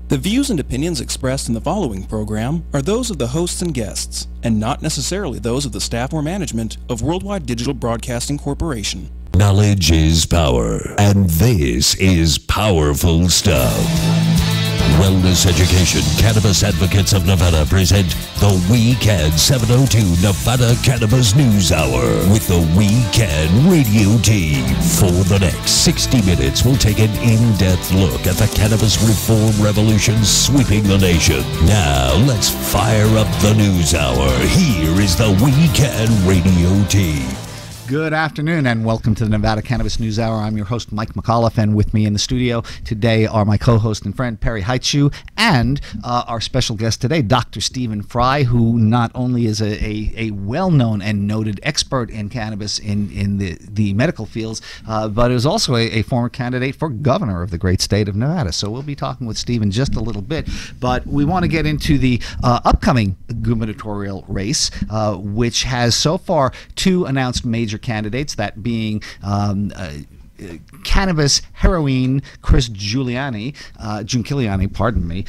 The views and opinions expressed in the following program are those of the hosts and guests, and not necessarily those of the staff or management of Worldwide Digital Broadcasting Corporation. Knowledge is power, and this is powerful stuff. Wellness Education Cannabis Advocates of Nevada present the We Can 702 Nevada Cannabis News Hour with the We Can radio team. For the next 60 minutes, we'll take an in-depth look at the cannabis reform revolution sweeping the nation. Now, let's fire up the news hour. Here is the We Can radio team. Good afternoon and welcome to the Nevada Cannabis News Hour. I'm your host, Mike McAuliffe, and with me in the studio today are my co-host and friend, Perry Heitschuh, and our special guest today, Dr. Stephen Frye, who not only is a well-known and noted expert in cannabis in the medical fields, but is also a former candidate for governor of the great state of Nevada. So we'll be talking with Stephen just a little bit, but we want to get into the upcoming gubernatorial race, which has so far two announced major candidates, that being cannabis heroine Chris Giuliani, pardon me.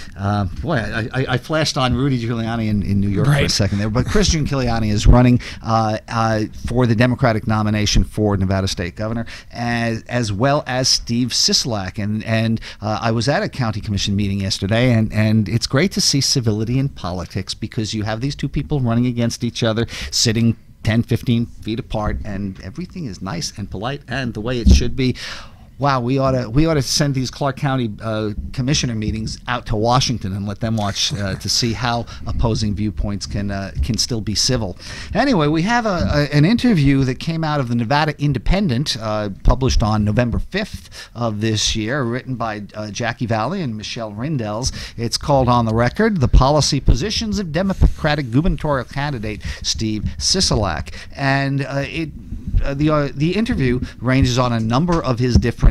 Boy, I flashed on Rudy Giuliani in New York for a second there, but Chris Giuliani is running for the Democratic nomination for Nevada State Governor, as well as Steve Sisolak. And I was at a county commission meeting yesterday, and it's great to see civility in politics, because you have these two people running against each other, sitting 10, 15 feet apart, and everything is nice and polite and the way it should be. Wow, we ought to send these Clark County commissioner meetings out to Washington and let them watch to see how opposing viewpoints can still be civil. Anyway, we have an interview that came out of the Nevada Independent, published on November 5th of this year, written by Jackie Valley and Michelle Rindels. It's called "On the Record: The Policy Positions of Democratic Gubernatorial Candidate Steve Sisolak," and the interview ranges on a number of his different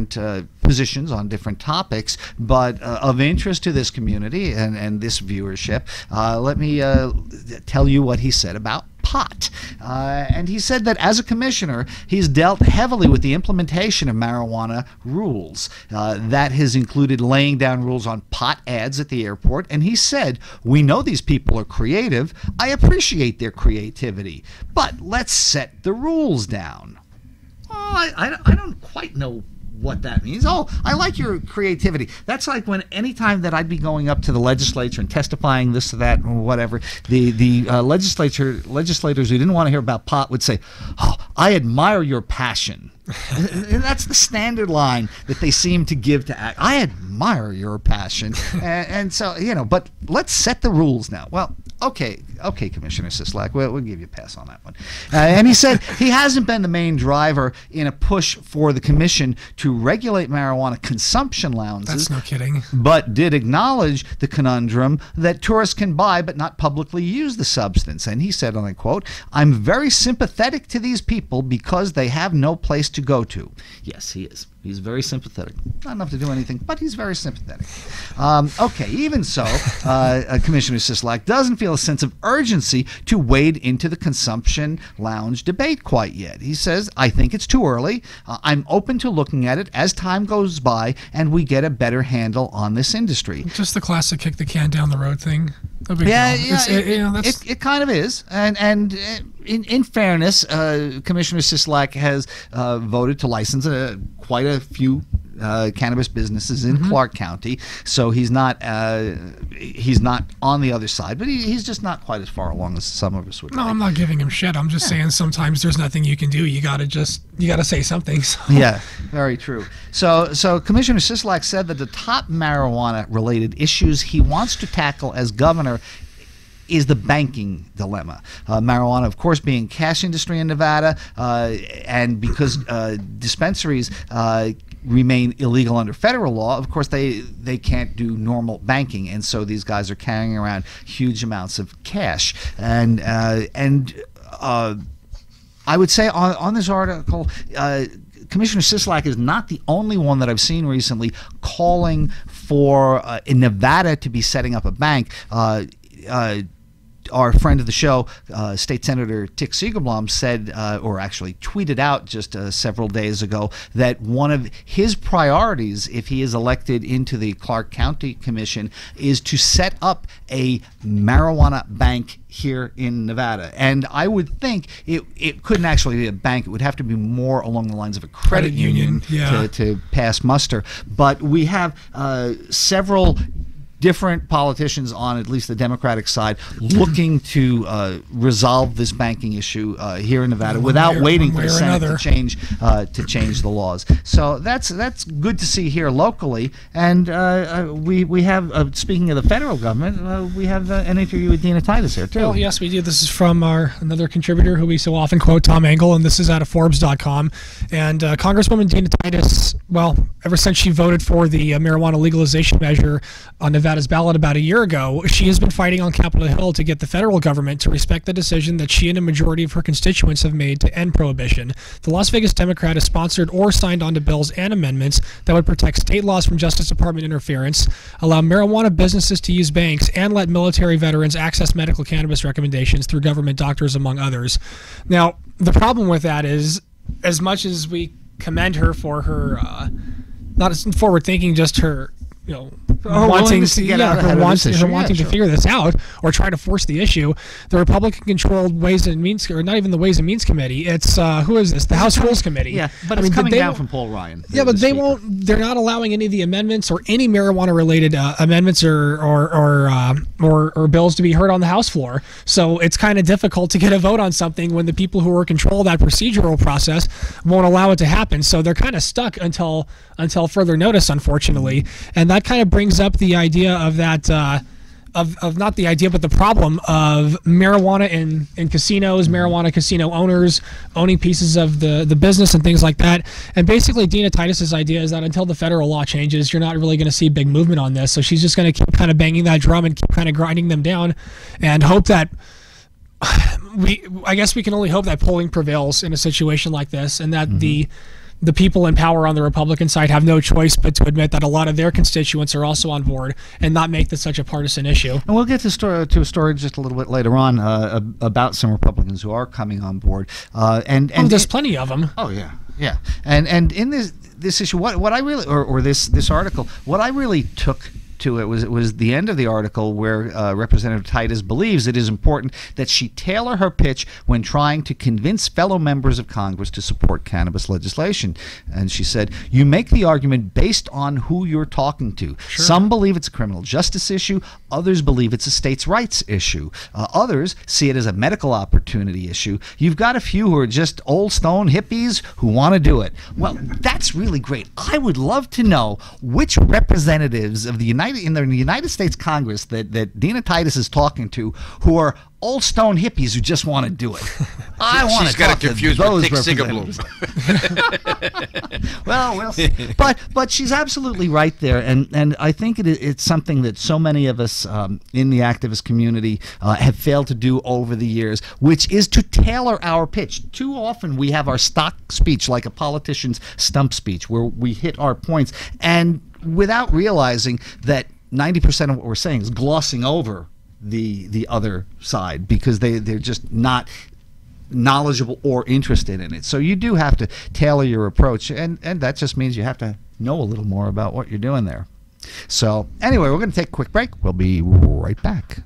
positions on different topics, but of interest to this community and this viewership. Let me tell you what he said about pot. And he said that as a commissioner, he's dealt heavily with the implementation of marijuana rules. That has included laying down rules on pot ads at the airport. And he said, "We know these people are creative. I appreciate their creativity, but let's set the rules down." Oh, I don't quite know what that means. Oh, I like your creativity. That's like when anytime that I'd be going up to the legislature and testifying this or that or whatever, the legislators who didn't want to hear about pot would say, "Oh, I admire your passion." And that's the standard line that they seem to give to act. "I admire your passion." and so, but let's set the rules now. Well, okay, Commissioner Sisolak, we'll give you a pass on that one. And he said he hasn't been the main driver in a push for the commission to regulate marijuana consumption lounges. That's no kidding. But did acknowledge the conundrum that tourists can buy but not publicly use the substance. And he said, and I quote, "I'm very sympathetic to these people because they have no place to go to." Yes, he is. He's very sympathetic. Not enough to do anything, but he's very sympathetic. Okay, even so, Commissioner Sisolak doesn't feel a sense of urgency to wade into the consumption lounge debate quite yet. He says, "I think it's too early. I'm open to looking at it as time goes by and we get a better handle on this industry." Just the classic kick the can down the road thing. It kind of is. And in fairness, Commissioner Sisolak has voted to license quite a few cannabis businesses in Clark County, so he's not on the other side, but he's just not quite as far along as some of us would. No, I'm not giving him shit. I'm just saying sometimes there's nothing you can do. You gotta say something. So. Yeah, very true. So Commissioner Sisolak said that the top marijuana-related issues he wants to tackle as governor is the banking dilemma. Marijuana, of course, being cash industry in Nevada, and because dispensaries remain illegal under federal law, of course, they can't do normal banking, and so these guys are carrying around huge amounts of cash. And I would say on this article, Commissioner Sisolak is not the only one that I've seen recently calling for in Nevada to be setting up a bank. our friend of the show, State Senator Dick Siegelbaum, said, or actually tweeted out just several days ago, that one of his priorities, if he is elected into the Clark County Commission, is to set up a marijuana bank here in Nevada. And I would think it couldn't actually be a bank. It would have to be more along the lines of a credit union to pass muster. But we have several different politicians on at least the Democratic side looking to resolve this banking issue here in Nevada without waiting for the Senate to change the laws. So that's good to see here locally. And we have, speaking of the federal government, we have an interview with Dina Titus here too. Well, yes, we do. This is from another contributor who we so often quote, Tom Engel, and this is out of Forbes.com. And Congresswoman Dina Titus, well, ever since she voted for the marijuana legalization measure on Nevada's ballot about a year ago, she has been fighting on Capitol Hill to get the federal government to respect the decision that she and a majority of her constituents have made to end prohibition. The Las Vegas Democrat has sponsored or signed onto bills and amendments that would protect state laws from Justice Department interference, allow marijuana businesses to use banks, and let military veterans access medical cannabis recommendations through government doctors, among others. Now, the problem with that is, as much as we commend her for her not forward thinking, just her wanting to figure this out or try to force the issue. The Republican-controlled Ways and Means, or not even the Ways and Means Committee. It's who is this? The House Rules Committee. Yeah, but it's coming down from Paul Ryan. Yeah, but they won't. They're not allowing any of the amendments or any marijuana-related amendments or bills to be heard on the House floor. So it's kind of difficult to get a vote on something when the people who are in control of that procedural process won't allow it to happen. So they're kind of stuck until further notice, unfortunately. And that kind of brings up the idea of that, of not the idea, but the problem of marijuana in casinos, marijuana casino owners owning pieces of the business and things like that. And basically, Dina Titus's idea is that until the federal law changes, you're not really going to see big movement on this. So she's just going to keep kind of banging that drum and keep kind of grinding them down, and hope that I guess we can only hope that polling prevails in a situation like this, and that the people in power on the Republican side have no choice but to admit that a lot of their constituents are also on board and not make this such a partisan issue. And we'll get to a story just a little bit later on about some Republicans who are coming on board. And there's plenty of them. Oh yeah, yeah. And in this issue, what I really or this article, what I really took to it was the end of the article where Representative Titus believes it is important that she tailor her pitch when trying to convince fellow members of Congress to support cannabis legislation. And she said, "You make the argument based on who you're talking to. Sure. Some believe it's a criminal justice issue. Others believe it's a states' rights issue. Others see it as a medical opportunity issue. You've got a few who are just old stone hippies who want to do it." Well, that's really great. I would love to know which representatives of the United States Congress that Dina Titus is talking to who are old stone hippies who just want to do it. I want to talk to those representatives. Well, we'll see. But she's absolutely right there, and I think it's something that so many of us in the activist community have failed to do over the years, which is to tailor our pitch. Too often we have our stock speech like a politician's stump speech, where we hit our points, and without realizing that 90% of what we're saying is glossing over the other side because they're just not knowledgeable or interested in it. So you do have to tailor your approach, and that just means you have to know a little more about what you're doing there. So anyway, we're going to take a quick break. We'll be right back.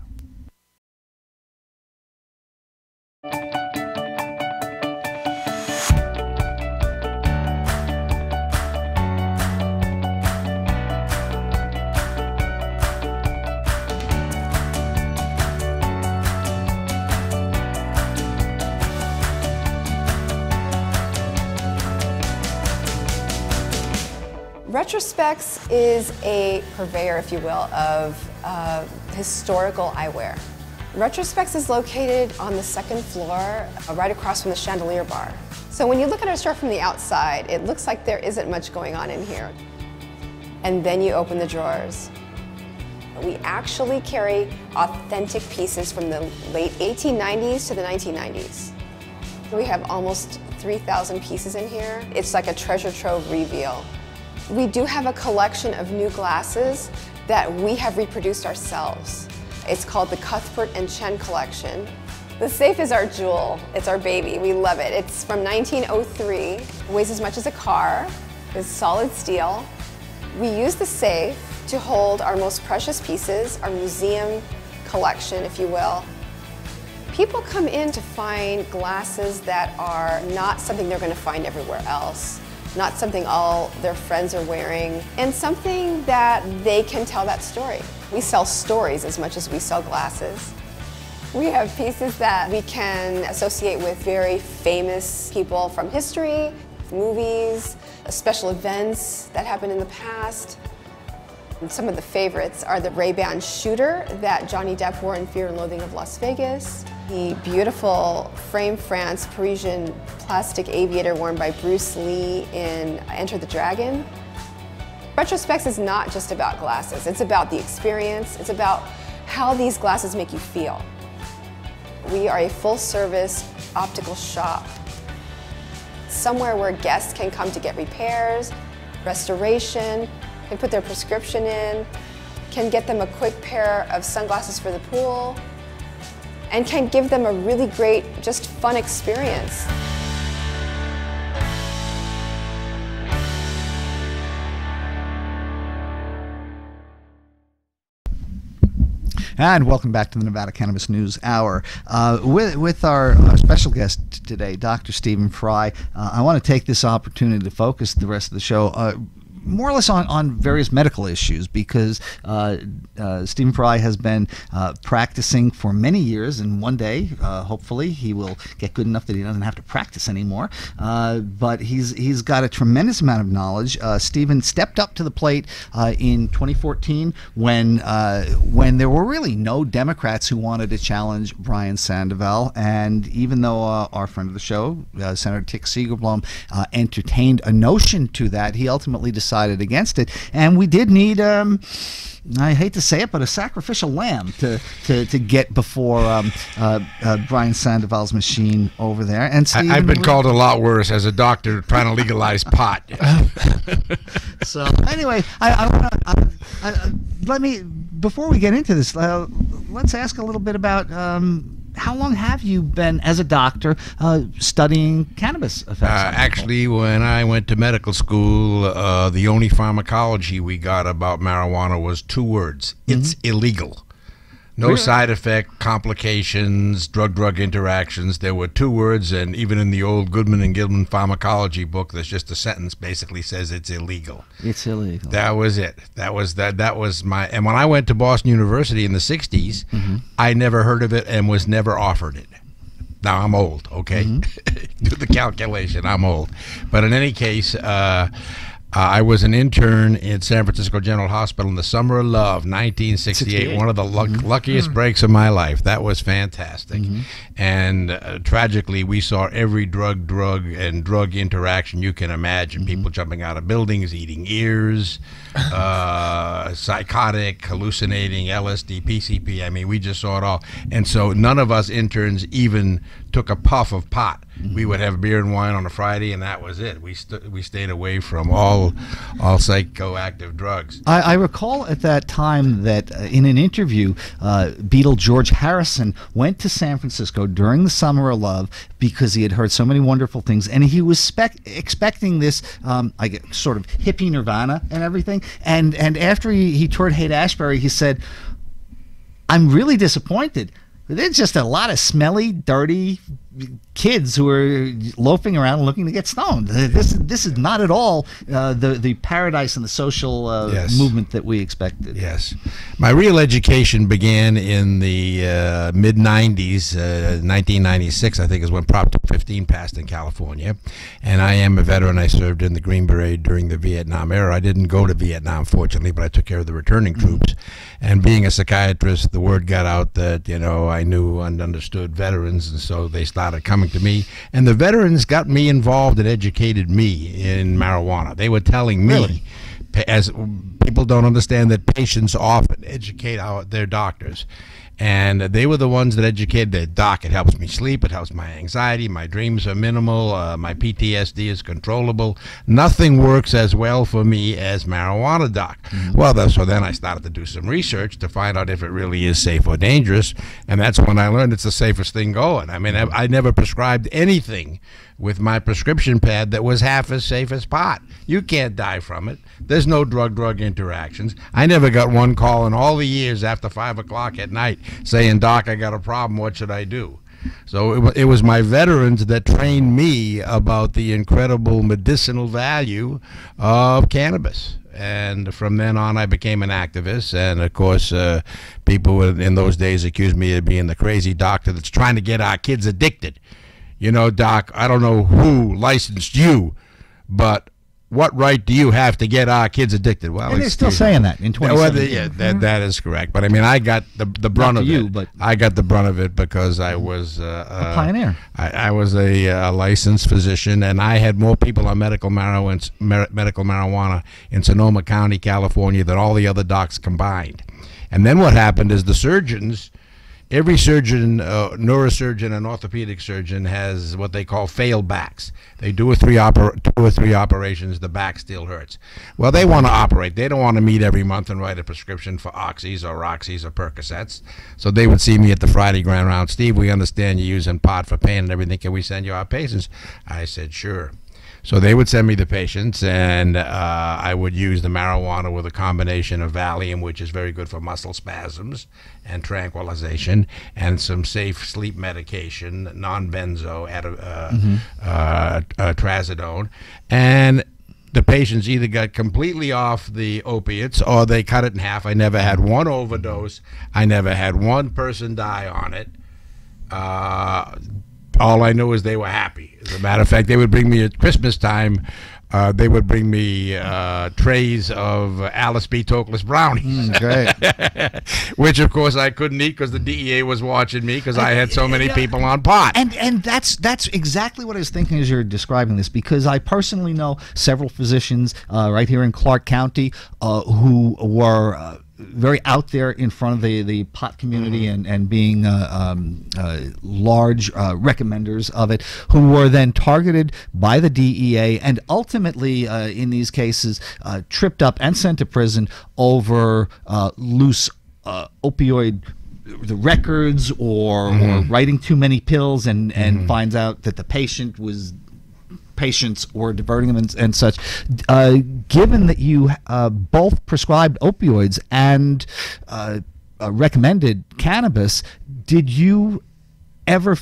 Retrospects is a purveyor, if you will, of historical eyewear. Retrospects is located on the second floor, right across from the chandelier bar. So when you look at our store from the outside, it looks like there isn't much going on in here. And then you open the drawers. We actually carry authentic pieces from the late 1890s to the 1990s. We have almost 3,000 pieces in here. It's like a treasure trove reveal. We do have a collection of new glasses that we have reproduced ourselves. It's called the Cuthbert and Chen collection. The safe is our jewel. It's our baby. We love it. It's from 1903, weighs as much as a car, is solid steel. We use the safe to hold our most precious pieces, our museum collection, if you will. People come in to find glasses that are not something they're going to find everywhere else, not something all their friends are wearing, and something that they can tell that story. We sell stories as much as we sell glasses. We have pieces that we can associate with very famous people from history, movies, special events that happened in the past. And some of the favorites are the Ray-Ban shooter that Johnny Depp wore in Fear and Loathing of Las Vegas, the beautiful frame France Parisian plastic aviator worn by Bruce Lee in Enter the Dragon. Retrospecs is not just about glasses, it's about the experience, it's about how these glasses make you feel. We are a full-service optical shop, somewhere where guests can come to get repairs, restoration, can put their prescription in, can get them a quick pair of sunglasses for the pool, and can give them a really great, just fun experience. And welcome back to the Nevada Cannabis News Hour. With our special guest today, Dr. Stephen Frye. I want to take this opportunity to focus the rest of the show more or less on various medical issues, because Stephen Frye has been practicing for many years, and one day, hopefully, he will get good enough that he doesn't have to practice anymore. But he's got a tremendous amount of knowledge. Stephen stepped up to the plate in 2014 when there were really no Democrats who wanted to challenge Brian Sandoval, and even though our friend of the show, Senator Tick Segerblom, entertained a notion to that, he ultimately decided against it, and we did need I hate to say it, but a sacrificial lamb to get before Brian Sandoval's machine over there. And Stephen, I've been called a lot worse as a doctor trying to legalize pot. So anyway, let me, before we get into this, let's ask a little bit about how long have you been, as a doctor, studying cannabis effects? Actually, when I went to medical school, the only pharmacology we got about marijuana was 2 words. It's illegal. No Really? side effect, complications, drug-drug interactions. There were 2 words, and even in the old Goodman and Gilman pharmacology book, there's just a sentence basically says it's illegal. It's illegal. That was it. That was my. And when I went to Boston University in the '60s, I never heard of it and was never offered it. Now I'm old, okay? Do the calculation. I'm old, but in any case. I was an intern in San Francisco General Hospital in the summer of love, 1968. One of the luckiest breaks of my life. That was fantastic. And tragically, we saw every drug interaction you can imagine. People jumping out of buildings, eating ears, psychotic, hallucinating, LSD, PCP. I mean, we just saw it all. And so none of us interns even took a puff of pot. We would have beer and wine on a Friday, and that was it. We stayed away from all psychoactive drugs. I recall at that time that in an interview, Beatle George Harrison went to San Francisco during the Summer of Love because he had heard so many wonderful things, and he was expecting this sort of hippie nirvana and everything. And after he toured Haight-Ashbury, he said, "I'm really disappointed. There's just a lot of smelly, dirty kids who are loafing around looking to get stoned. This is not at all the paradise and the social movement that we expected." Yes. My real education began in the mid-90s. 1996, I think, is when Prop 215 passed in California. And I am a veteran. I served in the Green Beret during the Vietnam era. I didn't go to Vietnam, fortunately, but I took care of the returning troops. And being a psychiatrist, the word got out that, I knew and understood veterans, and so they started coming to me. And the veterans got me involved and educated me in marijuana. They were telling me, as people don't understand that patients often educate their doctors. And they were the ones that educated the doc. It helps me sleep. It helps my anxiety. My dreams are minimal. My PTSD is controllable. Nothing works as well for me as marijuana, doc. Well, so then I started to do some research to find out if it really is safe or dangerous. And that's when I learned it's the safest thing going. I mean, I never prescribed anything with my prescription pad that was half as safe as pot. You can't die from it. There's no drug-drug interactions. I never got one call in all the years after 5 o'clock at night saying, Doc, I got a problem, what should I do? So it was my veterans that trained me about the incredible medicinal value of cannabis. And from then on, I became an activist. And, of course, people in those days accused me of being the crazy doctor that's trying to get our kids addicted. You know, Doc, I don't know who licensed you, but what right do you have to get our kids addicted? Well, and they're still saying that in 2017. Yeah, that is correct. But I mean, I got the brunt of it. But I got the brunt of it because I was a pioneer. I was a licensed physician, and I had more people on medical marijuana in Sonoma County, California, than all the other docs combined. And then what happened is the surgeons. Every surgeon, neurosurgeon and orthopedic surgeon has what they call failed backs. They do two or three operations, the back still hurts. Well, they want to operate. They don't want to meet every month and write a prescription for Oxys or Roxys or Percocets. So they would see me at the Friday Grand Round. Steve, we understand you're using pot for pain and everything. Can we send you our patients? I said, sure. So they would send me the patients, and I would use the marijuana with a combination of Valium, which is very good for muscle spasms and tranquilization, and some safe sleep medication, non-benzo, trazodone. And the patients either got completely off the opiates or they cut it in half. I never had one overdose. I never had one person die on it. All I know is they were happy. As a matter of fact, they would bring me at Christmas time, they would bring me trays of Alice B. Tokeless brownies. Great. Which, of course, I couldn't eat because the DEA was watching me because I had so many people on pot. And that's exactly what I was thinking as you're describing this, because I personally know several physicians right here in Clark County who were very out there in front of the pot community and being large recommenders of it, who were then targeted by the DEA and ultimately, in these cases, tripped up and sent to prison over loose opioid records or writing too many pills and finds out that the patients were diverting them and such. Given that you both prescribed opioids and recommended cannabis, did you ever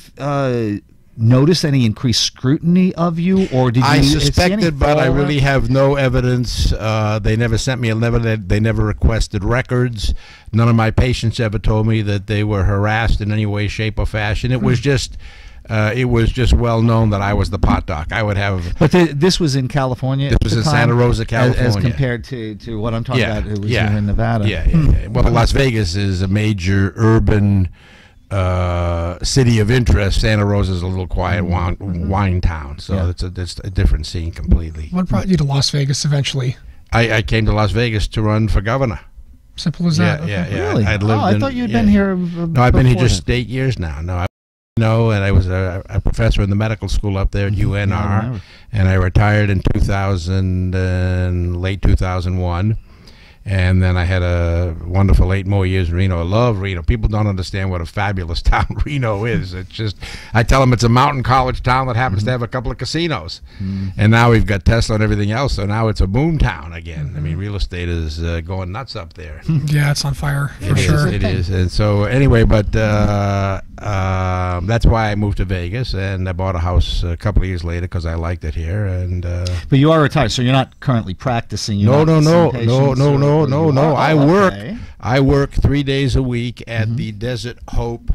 notice any increased scrutiny of you, or did you? I suspected, but I really have no evidence. They never sent me a letter. They never requested records. None of my patients ever told me that they were harassed in any way, shape, or fashion. It was just. It was just well known that I was the pot doc. I would have. But this was in California. This was in Santa Rosa, California, as compared to what I'm talking about. It was here in Nevada. Well, Las Vegas is a major urban city of interest. Santa Rosa is a little quiet wine town, so it's a different scene completely. What brought you to Las Vegas eventually? I came to Las Vegas to run for governor. Simple as that. Yeah. Really? I thought you'd been here. No, I've been here just 8 years now. No. And I was a professor in the medical school up there at UNR, and I retired in late 2001, and then I had a wonderful 8 more years in Reno. I love Reno. People don't understand what a fabulous town Reno is. It's just, I tell them it's a mountain college town that happens to have a couple of casinos, and now we've got Tesla and everything else, so now it's a boom town again. I mean, real estate is going nuts up there. Yeah, it's on fire for sure. It is. And so anyway, but that's why I moved to Vegas, and I bought a house a couple of years later because I liked it here. And but you are retired, so you're not currently practicing. No. I work 3 days a week at the Desert Hope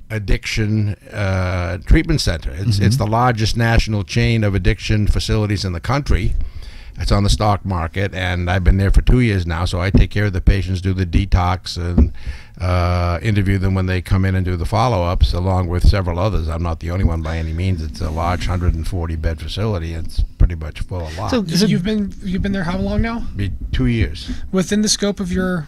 Addiction Treatment Center. It's the largest national chain of addiction facilities in the country. It's on the stock market, and I've been there for 2 years now, so I take care of the patients, do the detox, and interview them when they come in and do the follow-ups, along with several others. I'm not the only one by any means. It's a large 140-bed facility. It's pretty much full of lots. So you've been there how long now? 2 years. Within the scope of your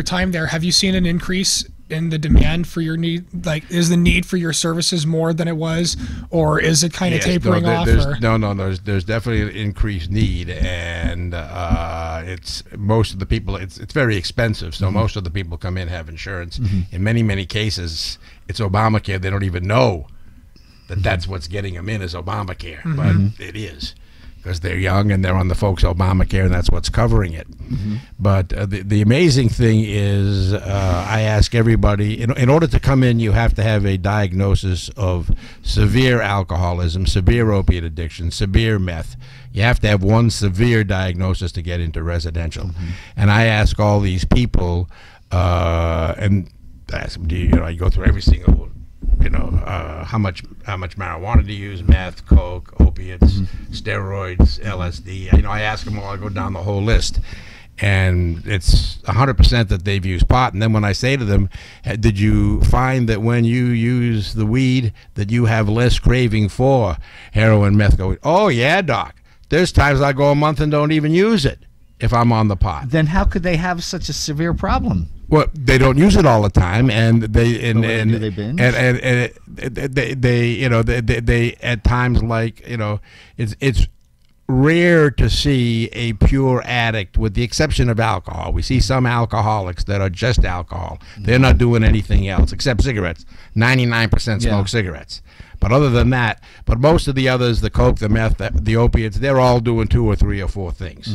time there, have you seen an increase in the demand for your need? Like, is the need for your services more than it was, or is it kind of tapering off? There's definitely an increased need, and it's most of the people. It's very expensive, so most of the people come in have insurance. In many cases, it's Obamacare. They don't even know that that's what's getting them in is Obamacare, but it is. Because they're young and they're on the folks Obamacare, and that's what's covering it. But the amazing thing is, I ask everybody, in order to come in, you have to have a diagnosis of severe alcoholism, severe opiate addiction, severe meth. You have to have one severe diagnosis to get into residential. And I ask all these people, and I ask them, I go through every single, how much marijuana do you use, meth, coke, opiates, steroids, LSD. I ask them all, I go down the whole list, and it's 100% that they've used pot. And then when I say to them, did you find that when you use the weed that you have less craving for heroin, meth? Go, oh yeah, doc, there's times I go a month and don't even use it if I'm on the pot. Then how could they have such a severe problem? Well, they don't use it all the time, and they do they binge? and they at times, like, it's rare to see a pure addict, with the exception of alcohol. We see some alcoholics that are just alcohol. They're not doing anything else except cigarettes. 99% smoke cigarettes. But other than that, but most of the others, the coke, the meth, the opiates, they're all doing 2 or 3 or 4 things.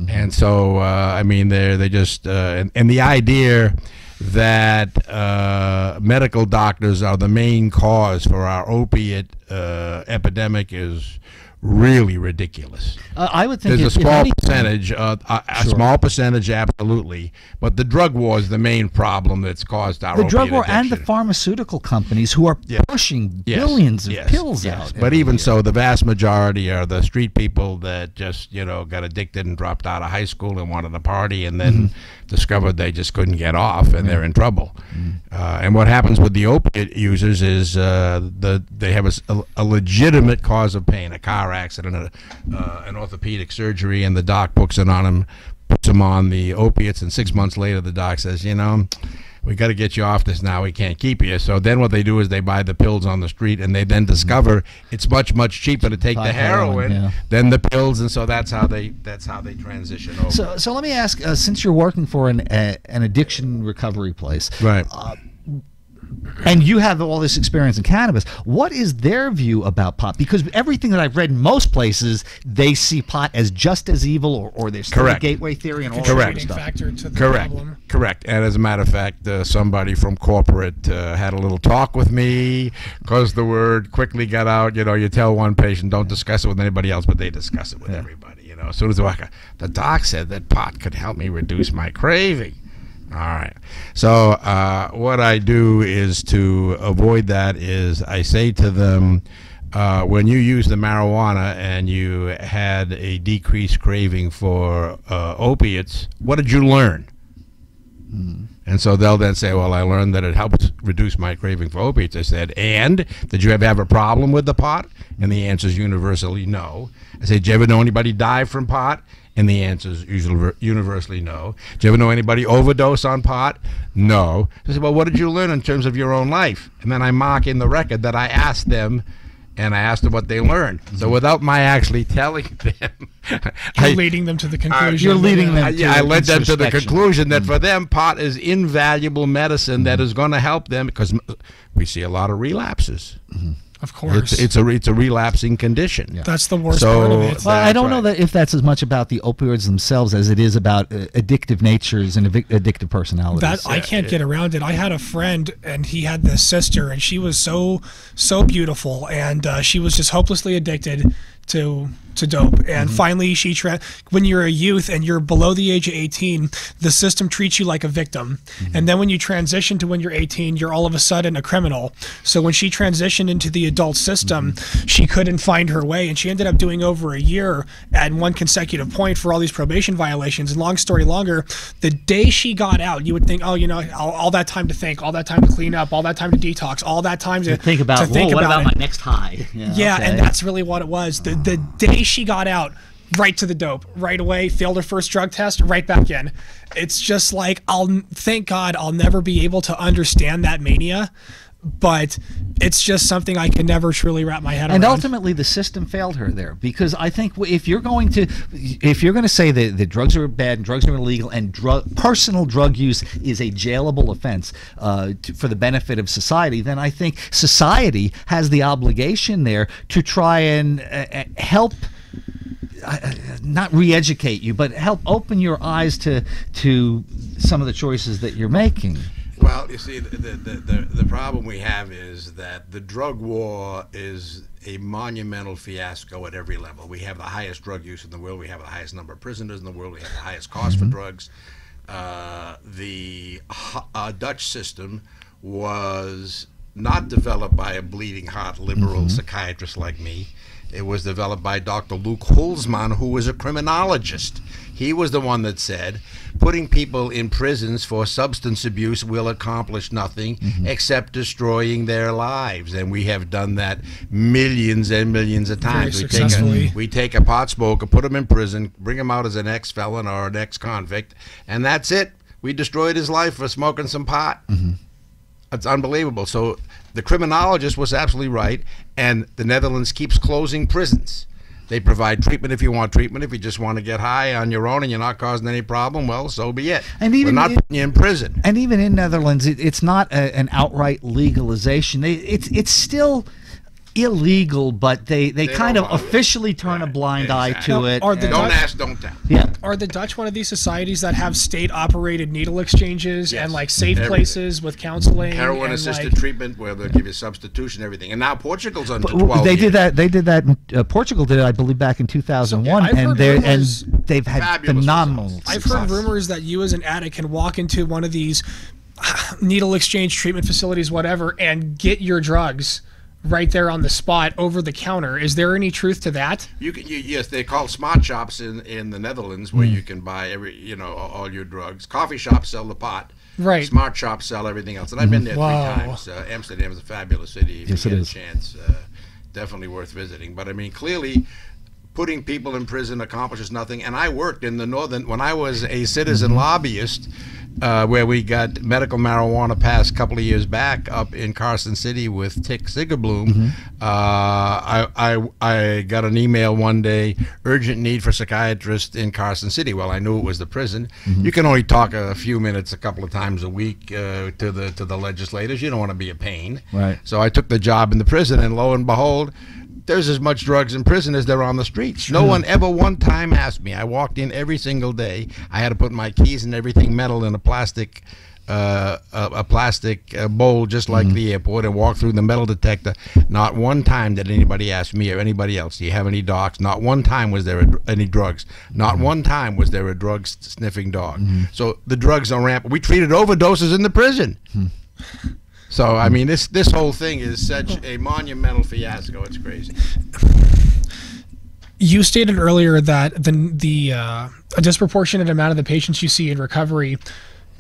And so, they just, and the idea that medical doctors are the main cause for our opiate epidemic is really ridiculous. I would think there's a small percentage, a small percentage, absolutely, but the drug war is the main problem that's caused our opiate drug war addiction. and the pharmaceutical companies who are pushing billions of pills out. But even so, the vast majority are the street people that just got addicted and dropped out of high school and wanted to party, and then discovered they just couldn't get off, and they're in trouble. And what happens with the opiate users is they have a legitimate cause of pain, a car accident, an orthopedic surgery, and the doc puts them on the opiates, and 6 months later the doc says, we got to get you off this now, we can't keep you. So then what they do is they buy the pills on the street, and they then discover it's much cheaper to take the heroin than the pills, and so that's how they transition over. So let me ask, since you're working for an addiction recovery place, right? And you have all this experience in cannabis, what is their view about pot? Because everything that I've read in most places, they see pot as just as evil, or there's still a gateway theory and all that stuff. Factor to the problem. Correct. And as a matter of fact, somebody from corporate had a little talk with me, because the word quickly got out. You tell one patient, don't discuss it with anybody else, but they discuss it with everybody. As soon as the doc said that pot could help me reduce my craving. All right. So what I do is, to avoid that, is I say to them, when you use the marijuana and you had a decreased craving for opiates, what did you learn? And so they'll then say, well, I learned that it helps reduce my craving for opiates. I said, and did you ever have a problem with the pot? And the answer is universally no. I said, did you ever know anybody die from pot? And the answer is usually universally no. Did you ever know anybody overdose on pot? No. I said, well, what did you learn in terms of your own life? And then I mark in the record that I asked them, and I asked them what they learned. So without my actually telling them, you're leading them to the conclusion. You're leading them. I led them to the conclusion that for them, pot is invaluable medicine that is going to help them, because we see a lot of relapses. Of course, it's a relapsing condition. That's the worst part of it. Well, I don't know that if that's as much about the opioids themselves as it is about addictive natures and addictive personalities. That I can't get around it. I had a friend, and he had this sister, and she was so beautiful, and she was just hopelessly addicted to dope. And finally, when you're a youth and you're below the age of 18, the system treats you like a victim. And then when you transition to when you're 18, you're all of a sudden a criminal. So when she transitioned into the adult system, she couldn't find her way, and she ended up doing over a year at one consecutive point for all these probation violations. And long story longer, the day she got out, you would think, oh, all that time to think, all that time to clean up, all that time to detox, all that time to think about, what about my next high? And that's really what it was. The day she got out, right to the dope right away. Failed her first drug test, right back in. It's just like, thank God I'll never be able to understand that mania, but it's just something I can never truly wrap my head around. And ultimately, the system failed her there, because I think if you're going to say that drugs are bad and drugs are illegal and personal drug use is a jailable offense for the benefit of society, then I think society has the obligation there to try and help. Not re-educate you, but help open your eyes to some of the choices that you're making. Well, you see, the problem we have is that the drug war is a monumental fiasco at every level. We have the highest drug use in the world. We have the highest number of prisoners in the world. We have the highest cost for drugs. The Dutch system was not developed by a bleeding heart liberal psychiatrist like me. It was developed by Dr. Luke Hulsmann, who was a criminologist. He was the one that said, putting people in prisons for substance abuse will accomplish nothing except destroying their lives. And we have done that millions and millions of times. We take a pot smoker, put him in prison, bring him out as an ex-felon or an ex-convict, and that's it. We destroyed his life for smoking some pot. It's unbelievable. So the criminologist was absolutely right, and the Netherlands keeps closing prisons. They provide treatment if you want treatment. If you just want to get high on your own and you're not causing any problem, well, so be it. And even we're not putting you in prison. And even in Netherlands, it's not an outright legalization. It's still illegal, but they kind of officially turn a blind eye to it. Don't ask, don't tell. Yeah. Are the Dutch one of these societies that have state-operated needle exchanges and like safe places with counseling, heroin-assisted treatment where they'll give you substitution, everything? And now Portugal's under 12 They years. did that. Portugal did it, I believe, back in 2001, and they've had phenomenal results. I've heard rumors that you as an addict can walk into one of these needle exchange treatment facilities, whatever, and get your drugs right there on the spot over the counter. Is there any truth to that? Yes, they're called smart shops in the Netherlands, where you can buy all your drugs. Coffee shops sell the pot. Right. Smart shops sell everything else. And I've been there 3 times. Amsterdam is a fabulous city. If you get a chance, definitely worth visiting. But I mean, clearly, putting people in prison accomplishes nothing. And I worked in the northern, when I was a citizen lobbyist, where we got medical marijuana passed a couple of years back up in Carson City with Tick Sigerbloom. I got an email one day, urgent need for psychiatrists in Carson City. Well, I knew it was the prison. You can only talk a few minutes a couple of times a week to the legislators. You don't want to be a pain. Right. So I took the job in the prison, and lo and behold, there's as much drugs in prison as there are on the streets. No one ever one time asked me. I walked in every single day. I had to put my keys and everything metal in a plastic bowl, just like the airport, and walk through the metal detector. Not one time did anybody ask me or anybody else, do you have any docs? Not one time was there any drugs. Not one time was there a drug sniffing dog. So the drugs are rampant. We treated overdoses in the prison. So, I mean, this whole thing is such a monumental fiasco. It's crazy. You stated earlier that a disproportionate amount of the patients you see in recovery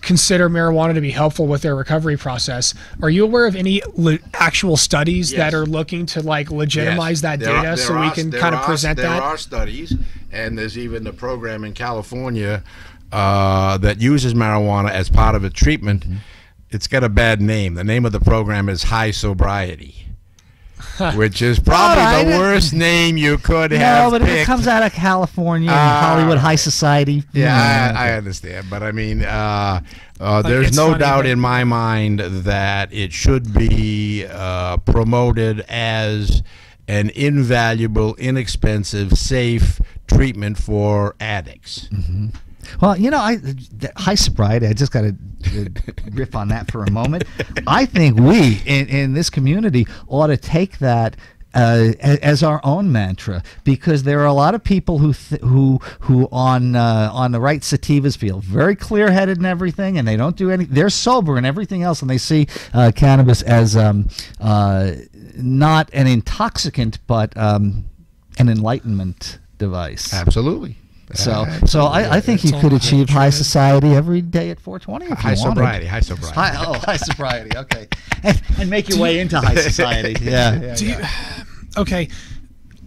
consider marijuana to be helpful with their recovery process. Are you aware of any actual studies that are looking to like legitimize that data so we can kind of present that? There are studies, and there's even a program in California that uses marijuana as part of a treatment. It's got a bad name. The name of the program is High Sobriety, which is probably the worst name you could have but picked. It comes out of California and Hollywood High Society. Yeah, I understand. But I mean, there's no doubt in my mind that it should be promoted as an invaluable, inexpensive, safe treatment for addicts. Well, high sobriety, I just got to riff on that for a moment. I think we in this community ought to take that as our own mantra, because there are a lot of people who on the right sativas feel very clear-headed and everything, and they don't do anything. They're sober and everything else, and they see cannabis as not an intoxicant but an enlightenment device. Absolutely. So I think you could achieve high society every day at 420 if you wanted. High sobriety. High sobriety. Okay, and make your way into high society. Yeah. Okay,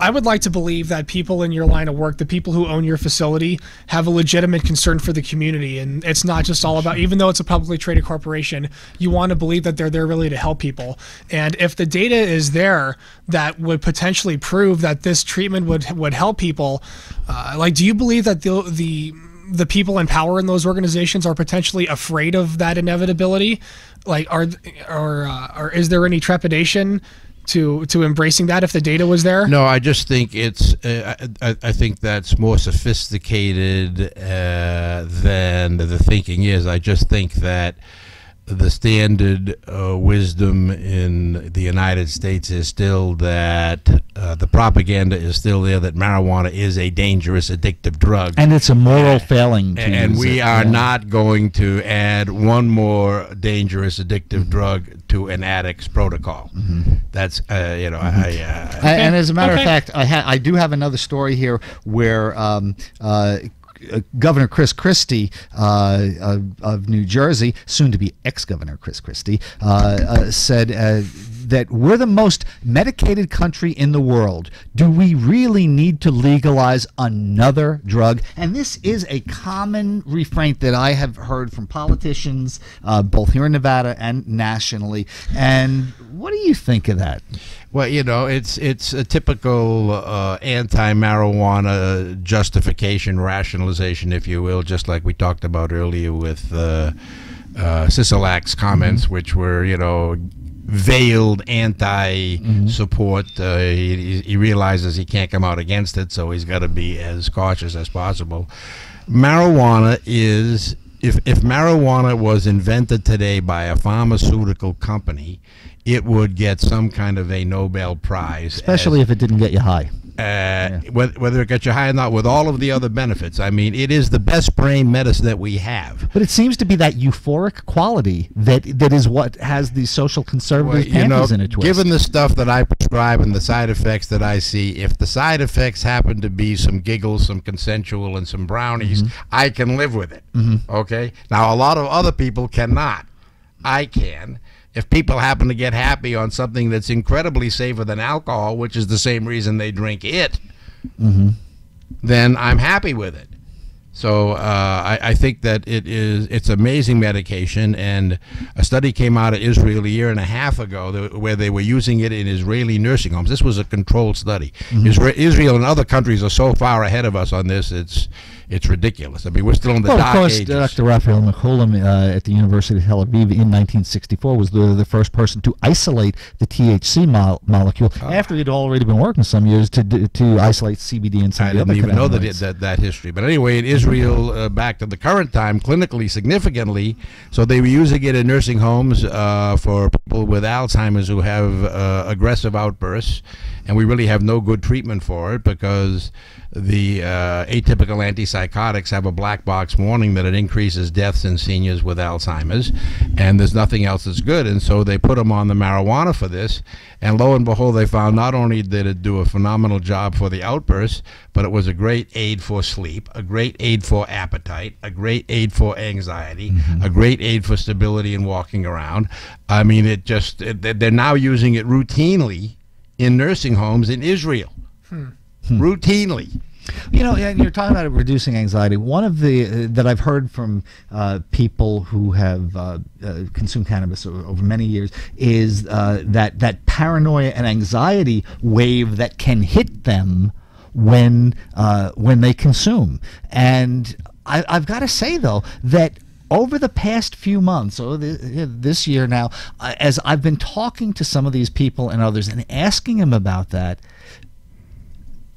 I would like to believe that people in your line of work, the people who own your facility, have a legitimate concern for the community, and it's not just all about, even though it's a publicly traded corporation, you want to believe that they're there really to help people. And if the data is there that would potentially prove that this treatment would help people, like, do you believe that the people in power in those organizations are potentially afraid of that inevitability? Like, or is there any trepidation to embracing that if the data was there? No, I just think it's I think that's more sophisticated than the thinking is. I just think that the standard wisdom in the United States is still that the propaganda is still there that marijuana is a dangerous, addictive drug. And it's a moral failing. And we are not going to add one more dangerous, addictive drug to an addict's protocol. That's, you know, and as a matter of fact, I do have another story here where Governor Chris Christie of New Jersey, soon to be ex-Governor Chris Christie, said that we're the most medicated country in the world. Do we really need to legalize another drug? And this is a common refrain that I have heard from politicians, both here in Nevada and nationally. And what do you think of that? Well, you know, it's a typical anti-marijuana justification, rationalization, if you will, just like we talked about earlier with Sisolak's comments, which were, you know, veiled anti-support. He realizes he can't come out against it, so he's got to be as cautious as possible. Marijuana is, if marijuana was invented today by a pharmaceutical company, it would get some kind of a Nobel Prize. Especially if it didn't get you high. Whether it gets you high or not, with all of the other benefits. I mean, it is the best brain medicine that we have. But it seems to be that euphoric quality that is what has these social conservative panties in a twist. Given the stuff that I prescribe and the side effects that I see, if the side effects happen to be some giggles, some consensual, and some brownies, I can live with it. Okay? Now, a lot of other people cannot. I can. If people happen to get happy on something that's incredibly safer than alcohol, which is the same reason they drink it, then I'm happy with it. So I think that it's amazing medication, and a study came out of Israel a year and a half ago where they were using it in Israeli nursing homes. This was a controlled study. Israel and other countries are so far ahead of us on this, it's ridiculous. I mean, we're still in the dark ages. Of course, Dr. Raphael Mechoulam at the University of Tel Aviv in 1964 was the first person to isolate the THC molecule after he'd already been working some years to isolate CBD and some of the other I didn't even know that history. But anyway, in Israel, back to the current time, clinically significantly, so they were using it in nursing homes for people with Alzheimer's who have aggressive outbursts, and we really have no good treatment for it because the atypical antipsychotics have a black box warning that it increases deaths in seniors with Alzheimer's, and there's nothing else that's good. And so they put them on the marijuana for this, and lo and behold, they found not only did it do a phenomenal job for the outbursts, but it was a great aid for sleep, a great aid for appetite, a great aid for anxiety, a great aid for stability and walking around. I mean, they're now using it routinely in nursing homes in Israel. Routinely. You know, and you're talking about reducing anxiety. One of the that I've heard from people who have consumed cannabis over many years is that paranoia and anxiety wave that can hit them when they consume. And I've got to say, though, that over the past few months, this year now, as I've been talking to some of these people and others and asking them about that,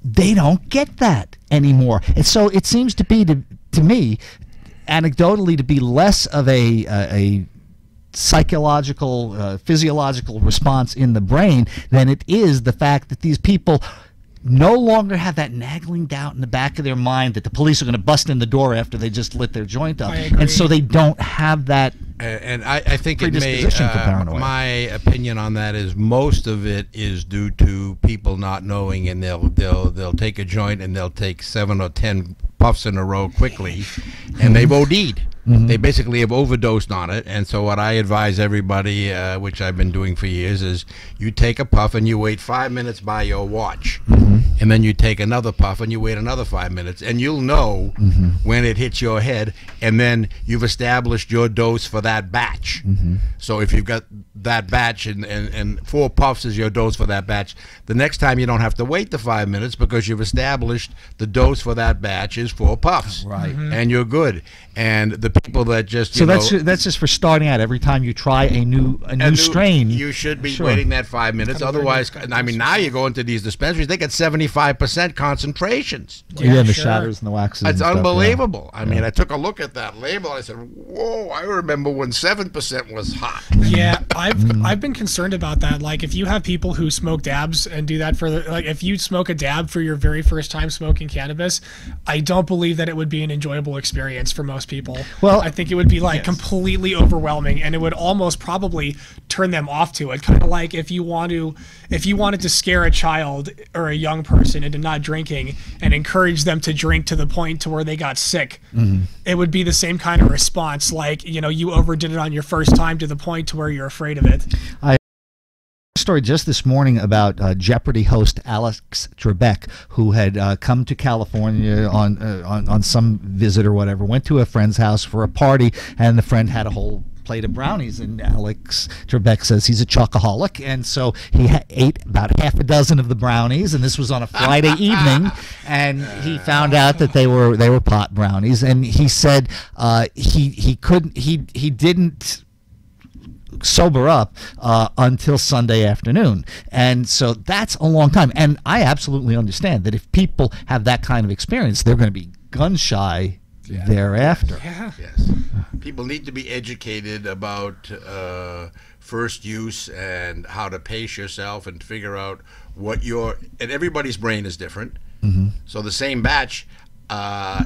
they don't get that anymore. And so it seems to be, to me, anecdotally, to be less of a psychological, physiological response in the brain than it is the fact that these people no longer have that nagging doubt in the back of their mind that the police are going to bust in the door after they just lit their joint up. And so they don't have that and I think predisposition for paranoia. My opinion on that is most of it is due to people not knowing, and they'll take a joint and they'll take 7 or 10 puffs in a row quickly, and they've OD'd. They basically have overdosed on it. And so what I advise everybody, which I've been doing for years, is you take a puff and you wait 5 minutes by your watch. and then you take another puff and you wait another 5 minutes, and you'll know when it hits your head, and then you've established your dose for that batch. So if you've got that batch and 4 puffs is your dose for that batch, the next time you don't have to wait the 5 minutes because you've established the dose for that batch is 4 puffs. Right. And you're good. And the people that just, so that's just for starting out. Every time you try a new strain, you should be waiting that 5 minutes. Otherwise, I mean, now you go into these dispensaries, they get 75% concentrations. Yeah, the shatters and the waxes. It's and unbelievable. Stuff, I mean, I took a look at that label. I said, "Whoa! I remember when 7% was hot." Yeah, I've been concerned about that. Like, if you have people who smoke dabs and do that for like, if you smoke a dab for your very first time smoking cannabis, I don't believe that it would be an enjoyable experience for most people. Well, I think it would be like completely overwhelming, and it would almost probably turn them off to it. Kind of like if you wanted to scare a child or a young person into not drinking and encourage them to drink to the point to where they got sick, it would be the same kind of response. Like, you know, you overdid it on your first time to the point to where you're afraid of it. Story just this morning about Jeopardy host Alex Trebek, who had come to California on some visit or whatever, went to a friend's house for a party, and the friend had a whole plate of brownies, and Alex Trebek says he's a chocoholic, and so he ate about half a dozen of the brownies, and this was on a Friday evening, and he found out that they were pot brownies, and he said he didn't sober up until Sunday afternoon, and so that's a long time. And I absolutely understand that if people have that kind of experience, they're going to be gun shy thereafter. Yes, people need to be educated about first use and how to pace yourself and figure out what and everybody's brain is different. So the same batch,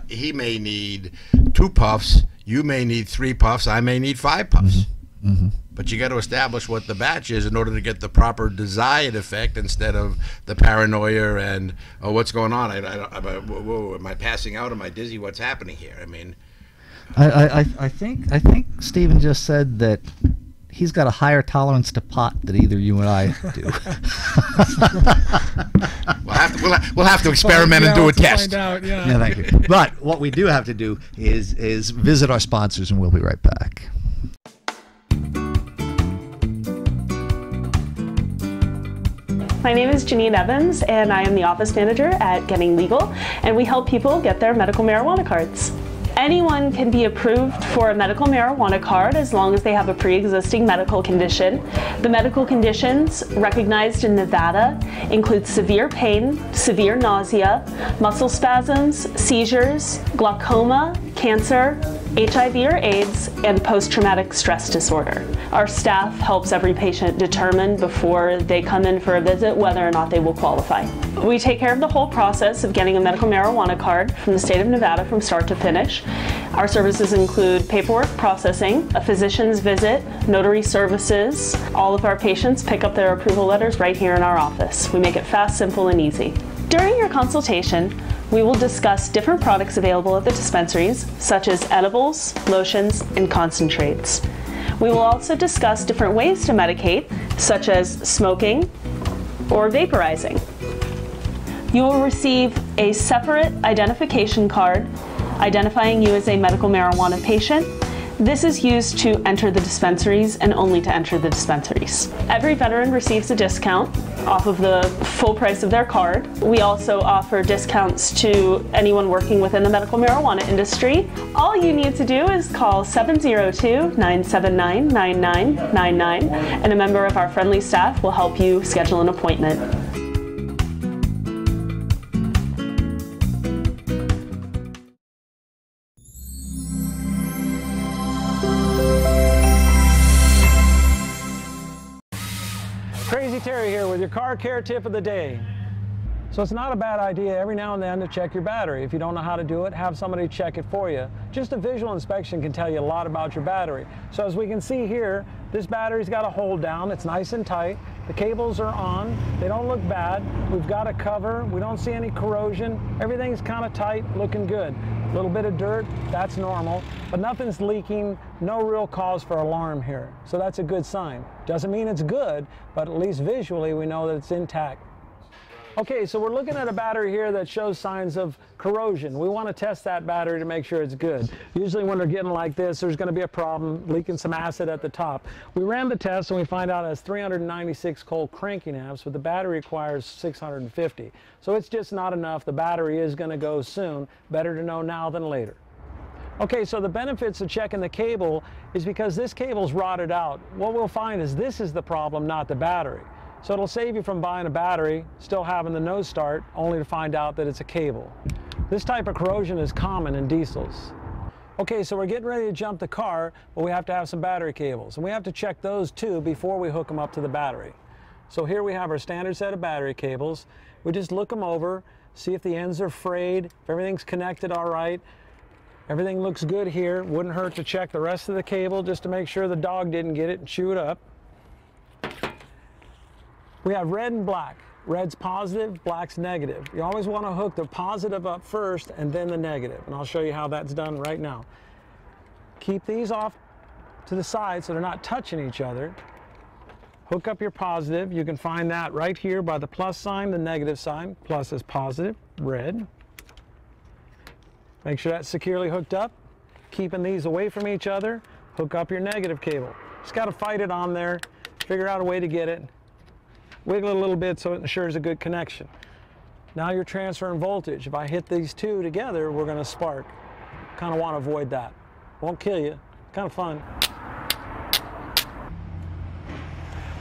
he may need 2 puffs, you may need 3 puffs, I may need 5 puffs. But you got to establish what the batch is in order to get the proper desired effect, instead of the paranoia and, oh, what's going on? Whoa, am I passing out? Am I dizzy? What's happening here? I mean, I think Stephen just said that he's got a higher tolerance to pot than either you and I do. We'll have to experiment and do a test. Out, yeah, thank you. But what we do have to do is visit our sponsors, and we'll be right back. My name is Janine Evans, and I am the office manager at Getting Legal, and we help people get their medical marijuana cards. Anyone can be approved for a medical marijuana card as long as they have a pre-existing medical condition. The medical conditions recognized in Nevada include severe pain, severe nausea, muscle spasms, seizures, glaucoma, cancer, HIV or AIDS, and post-traumatic stress disorder. Our staff helps every patient determine before they come in for a visit whether or not they will qualify. We take care of the whole process of getting a medical marijuana card from the state of Nevada from start to finish. Our services include paperwork processing, a physician's visit, notary services. All of our patients pick up their approval letters right here in our office. We make it fast, simple, and easy. During your consultation, we will discuss different products available at the dispensaries, such as edibles, lotions, and concentrates. We will also discuss different ways to medicate, such as smoking or vaporizing. You will receive a separate identification card identifying you as a medical marijuana patient. This is used to enter the dispensaries and only to enter the dispensaries. Every veteran receives a discount off of the full price of their card. We also offer discounts to anyone working within the medical marijuana industry. All you need to do is call 702-979-9999, and a member of our friendly staff will help you schedule an appointment. Terry here with your car care tip of the day. So it's not a bad idea every now and then to check your battery. If you don't know how to do it, have somebody check it for you. Just a visual inspection can tell you a lot about your battery. So as we can see here, this battery's got a hold down. It's nice and tight. The cables are on. They don't look bad. We've got a cover. We don't see any corrosion. Everything's kind of tight, looking good. A little bit of dirt, that's normal, but nothing's leaking, no real cause for alarm here. So that's a good sign. Doesn't mean it's good, but at least visually we know that it's intact. Okay, so we're looking at a battery here that shows signs of corrosion. We want to test that battery to make sure it's good. Usually when they're getting like this, there's going to be a problem leaking some acid at the top. We ran the test and we find out it has 396 cold cranking amps, but the battery requires 650. So it's just not enough. The battery is going to go soon. Better to know now than later. Okay, so the benefits of checking the cable is because this cable's rotted out. What we'll find is this is the problem, not the battery. So it'll save you from buying a battery, still having the no start, only to find out that it's a cable. This type of corrosion is common in diesels. Okay, so we're getting ready to jump the car, but we have to have some battery cables. And we have to check those too before we hook them up to the battery. So here we have our standard set of battery cables. We just look them over, see if the ends are frayed, if everything's connected all right. Everything looks good here. Wouldn't hurt to check the rest of the cable just to make sure the dog didn't get it and chew it up. We have red and black. Red's positive, black's negative. You always want to hook the positive up first and then the negative. And I'll show you how that's done right now. Keep these off to the side so they're not touching each other. Hook up your positive. You can find that right here by the plus sign, the negative sign. Plus is positive, red. Make sure that's securely hooked up. Keeping these away from each other. Hook up your negative cable. Just got to fight it on there. Figure out a way to get it. Wiggle it a little bit so it ensures a good connection. Now you're transferring voltage. If I hit these two together, we're going to spark. Kind of want to avoid that. Won't kill you. Kind of fun.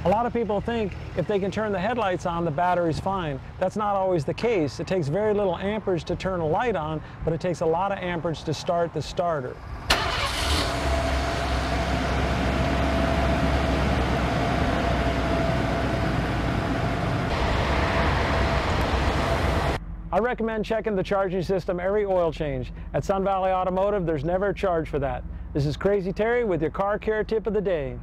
A lot of people think if they can turn the headlights on, the battery's fine. That's not always the case. It takes very little amperage to turn a light on, but it takes a lot of amperage to start the starter. I recommend checking the charging system every oil change. At Sun Valley Automotive, there's never a charge for that. This is Crazy Terry with your car care tip of the day.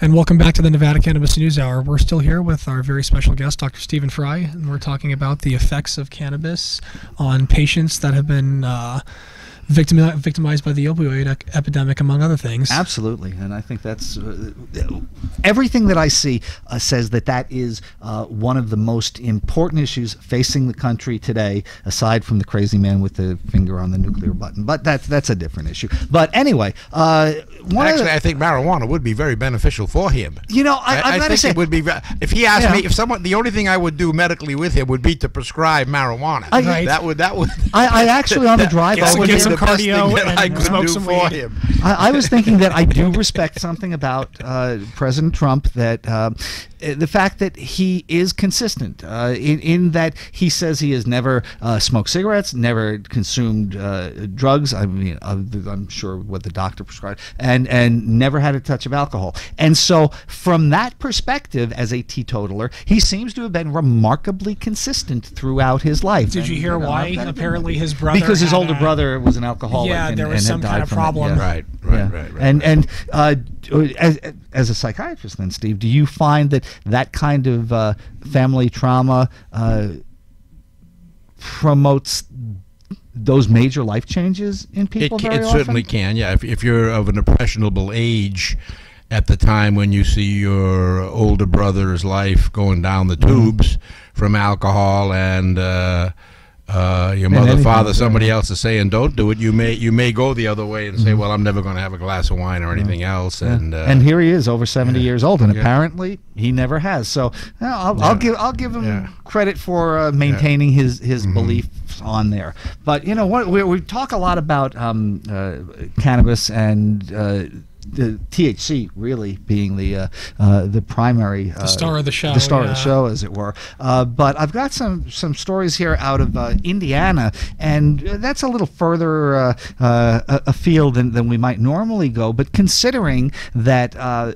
And welcome back to the Nevada Cannabis News Hour. We're still here with our very special guest, Dr. Stephen Frye, and we're talking about the effects of cannabis on patients that have been victimized by the opioid epidemic, among other things. Absolutely, and I think that's everything that I see says that that is one of the most important issues facing the country today, aside from the crazy man with the finger on the nuclear button. But that's a different issue. But anyway, actually, I think marijuana would be very beneficial for him. You know, I think say, it would be. If he asked me, if someone, the only thing I would do medically with him would be to prescribe marijuana. That would. I actually on the drive get some cardio and smoke some weed. Him. I was thinking that I do respect something about President Trump, that the fact that he is consistent in that he says he has never smoked cigarettes, never consumed drugs. I mean, I'm sure what the doctor prescribed, and never had a touch of alcohol. And so, from that perspective, as a teetotaler, he seems to have been remarkably consistent throughout his life. Did you hear why? Apparently, his brother because his older brother was an alcoholic. Yeah, there was some kind of problem. Right. And as a psychiatrist, then, Steve, do you find that kind of family trauma promotes those major life changes in people? It certainly can. Yeah, if you're of an impressionable age at the time when you see your older brother's life going down the tubes from alcohol and your mother, father, somebody else is saying don't do it, you may go the other way and say, well, I'm never going to have a glass of wine or anything else. And here he is, over 70 years old, and apparently he never has. So I'll give him credit for maintaining his beliefs on there. But you know what, we talk a lot about cannabis and the THC really being the primary the star of the show, as it were. But I've got some stories here out of Indiana, and that's a little further afield than we might normally go. But considering that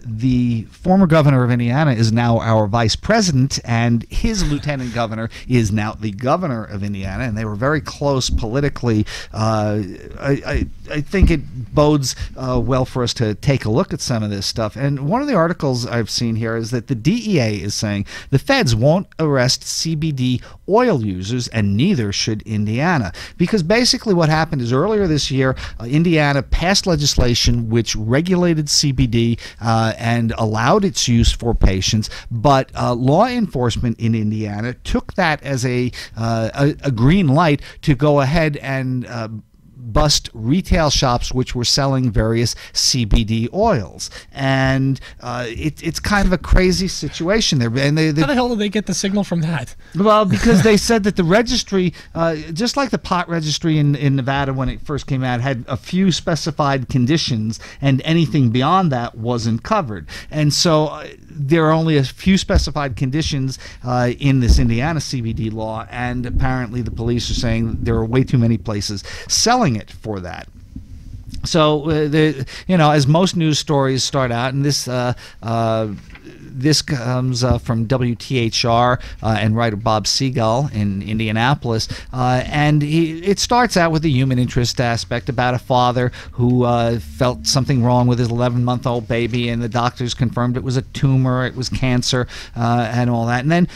the former governor of Indiana is now our vice president, and his lieutenant governor is now the governor of Indiana, and they were very close politically, I think it bodes well for us to take a look at some of this stuff. And one of the articles I've seen here is that the DEA is saying the feds won't arrest CBD oil users, and neither should Indiana, because basically what happened is earlier this year, Indiana passed legislation which regulated CBD and allowed its use for patients, but law enforcement in Indiana took that as a green light to go ahead and bust retail shops which were selling various CBD oils, and it's kind of a crazy situation there. And they, how the hell did they get the signal from that? Well, because they said that the registry, just like the pot registry in Nevada when it first came out, had a few specified conditions, and anything beyond that wasn't covered. And so there are only a few specified conditions in this Indiana CBD law, and apparently the police are saying there are way too many places selling it for that. So, as most news stories start out, and this comes from WTHR and writer Bob Segal in Indianapolis, and it starts out with the human interest aspect about a father who felt something wrong with his 11-month-old baby, and the doctors confirmed it was a tumor, it was cancer, and all that. And then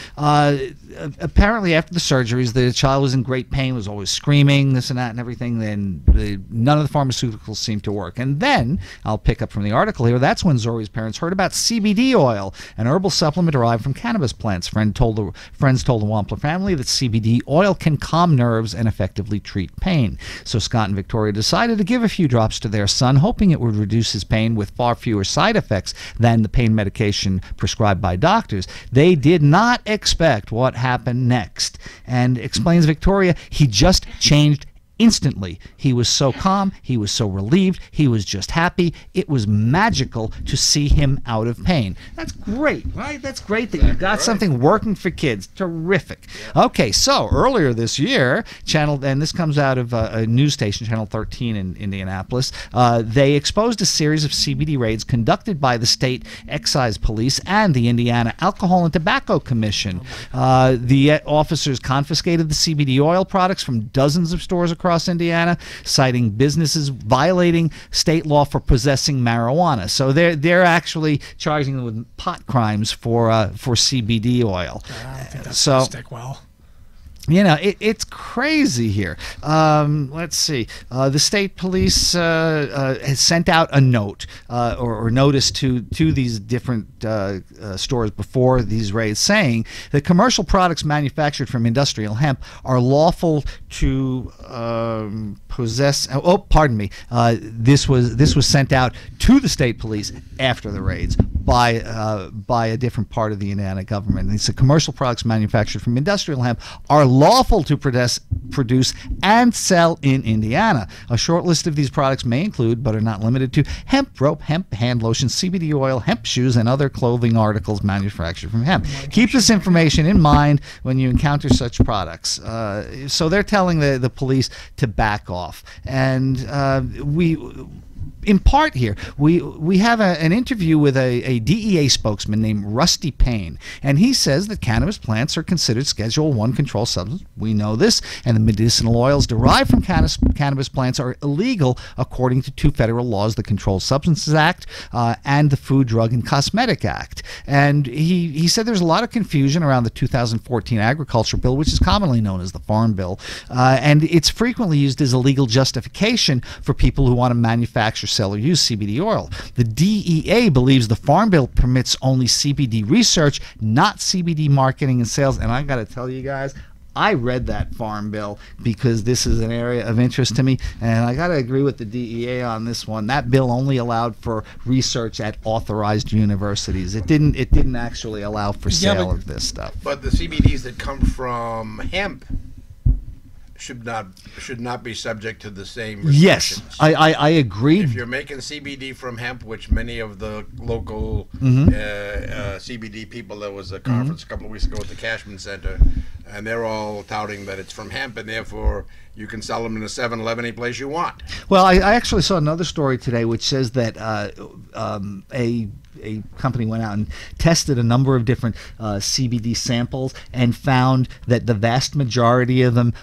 apparently after the surgeries, the child was in great pain, was always screaming, this and that and everything. Then none of the pharmaceuticals seemed to work. And then, I'll pick up from the article here, that's when Zori's parents heard about CBD oil, an herbal supplement derived from cannabis plants. Friends told the Wampler family that CBD oil can calm nerves and effectively treat pain. So Scott and Victoria decided to give a few drops to their son, hoping it would reduce his pain with far fewer side effects than the pain medication prescribed by doctors. They did not expect what happened next. And explains Victoria, he just changed instantly. He was so calm, he was so relieved, he was just happy. It was magical to see him out of pain. That's great, right? That's great that you got something working for kids. Terrific. Okay, so earlier this year, and this comes out of a news station, Channel 13 in Indianapolis, they exposed a series of CBD raids conducted by the state excise police and the Indiana Alcohol and Tobacco Commission. The officers confiscated the CBD oil products from dozens of stores across Indiana, citing businesses violating state law for possessing marijuana. So they're actually charging them with pot crimes for CBD oil. I don't think that's gonna stick well. It's crazy here. Let's see. The state police has sent out a note or notice to these different stores before these raids, saying that commercial products manufactured from industrial hemp are lawful to possess. Oh, pardon me. This was sent out to the state police after the raids by a different part of the Indiana government. And they said commercial products manufactured from industrial hemp are lawful to produce and sell in Indiana. A short list of these products may include, but are not limited to, hemp rope, hemp hand lotion, CBD oil, hemp shoes, and other clothing articles manufactured from hemp. Keep this information in mind when you encounter such products. So they're telling the police to back off. And in part here, we have an interview with a DEA spokesman named Rusty Payne, and he says that cannabis plants are considered Schedule I controlled substance. We know this, and the medicinal oils derived from cannabis plants are illegal according to two federal laws, the Controlled Substances Act and the Food, Drug, and Cosmetic Act. And he said there's a lot of confusion around the 2014 Agriculture Bill, which is commonly known as the Farm Bill, and it's frequently used as a legal justification for people who want to manufacture, sell, or use CBD oil. The DEA believes the Farm Bill permits only CBD research, not CBD marketing and sales. And I got to tell you guys, I read that Farm Bill because this is an area of interest to me, and I got to agree with the DEA on this one. That bill only allowed for research at authorized universities. It didn't actually allow for sale of this stuff. But the CBDs that come from hemp should not be subject to the same restrictions. Yes, I agree. If you're making CBD from hemp, which many of the local CBD people, there was a conference a couple of weeks ago at the Cashman Center, and they're all touting that it's from hemp, and therefore you can sell them in a 7-Eleven, any place you want. Well, I actually saw another story today which says that a company went out and tested a number of different CBD samples and found that the vast majority of them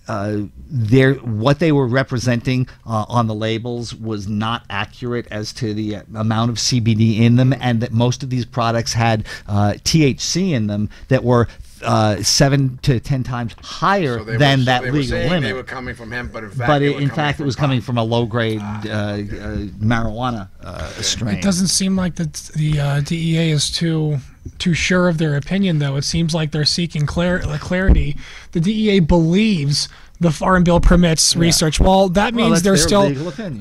what they were representing on the labels was not accurate as to the amount of CBD in them, and that most of these products had THC in them that were 7 to 10 times higher than that legal limit. They were coming from hemp, but in fact, it was coming from a low-grade marijuana strain. It doesn't seem like the DEA is too sure of their opinion, though. It seems like they're seeking clarity. The DEA believes the Farm Bill permits research. Well, that means they're still.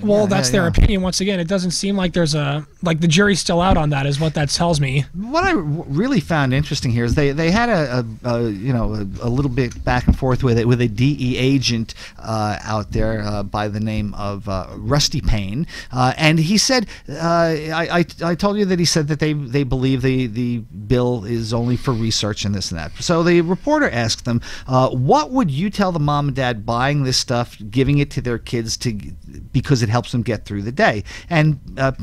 Well, that's their opinion. Once again, it doesn't seem like there's the jury's still out on that, is what that tells me. What I really found interesting here is they had a little bit back and forth with a DEA agent out there by the name of Rusty Payne, and he said, I told you that he said that they believe the bill is only for research and this and that. So the reporter asked them, what would you tell the mom and dad buying this stuff, giving it to their kids because it helps them get through the day? And